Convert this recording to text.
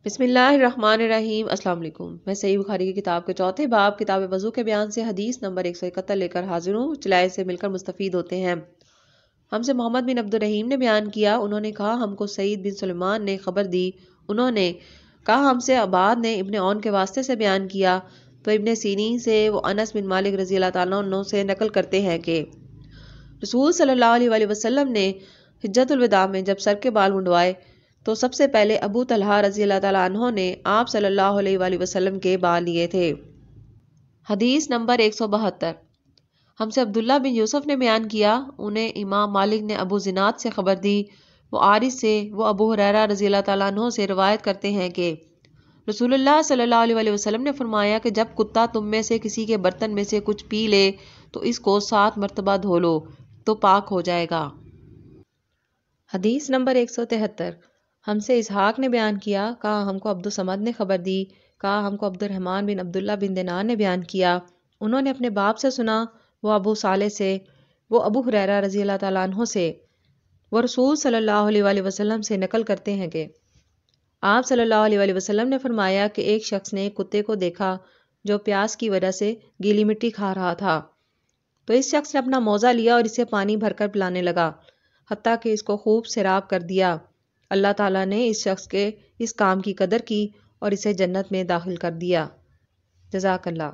بسم اللہ الرحمن الرحیم۔ السلام علیکم۔ میں صحیح بخاری کی کتاب کے چوتھے باب کتاب وضو کے بیان سے حدیث نمبر 171 لے کر حاضر ہوں۔ چلائے سے مل کر مستفید ہوتے ہیں۔ ہم سے محمد بن عبد الرحیم نے بیان کیا، انہوں نے کہا ہم کو سعید بن سلیمان نے خبر دی، انہوں نے کہا ہم سے عباد نے ابن عون کے واسطے سے بیان کیا، تو ابن سیرین سے وہ انس بن مالک رضی اللہ تعالیٰ عنہ سے نقل کرتے ہیں کہ رسول صلی اللہ علیہ وسلم نے حجۃ الوداع میں جب سر کے بال منڈوائے تو سب سے پہلے ابو طلحہ رضی اللہ تعالیٰ عنہ نے آپ صلی اللہ علیہ وآلہ وسلم کے بال لیے تھے۔ حدیث نمبر 172۔ ہم سے عبداللہ بن یوسف نے بیان کیا، انہیں امام مالک نے ابو زناد سے خبر دی، وہ عارض سے، وہ ابو ہریرہ رضی اللہ تعالیٰ عنہ سے روایت کرتے ہیں کہ رسول اللہ صلی اللہ علیہ وآلہ وسلم نے فرمایا کہ جب کتا تم میں سے کسی کے برتن میں سے کچھ پی لے تو اس کو 7 مرتبہ دھو لو تو پاک ہو جائے گا۔ حدیث نمبر 173۔ ہم سے اسحاق نے بیان کیا، کہا ہم کو عبد الصمد نے خبر دی، کہا ہم کو عبد الرحمن بن عبداللہ بن دینار نے بیان کیا، انہوں نے اپنے باپ سے سنا، وہ ابو صالح سے، وہ ابو ہریرہ رضی اللہ تعالیٰ عنہ سے، وہ رسول صلی اللہ علیہ وآلہ وسلم سے نقل کرتے ہیں کہ آپ صلی اللہ علیہ وآلہ وسلم نے فرمایا کہ ایک شخص نے کتے کو دیکھا جو پیاس کی وجہ سے گیلی مٹی کھا رہا تھا، تو اس شخص نے اپنا موزہ لیا اور اسے پانی بھر کر پلانے لگا، حتیٰ کہ اس کو خوب سیراب کر دیا۔ اللہ تعالیٰ نے اس شخص کے اس کام کی قدر کی اور اسے جنت میں داخل کر دیا۔ جزاک اللہ۔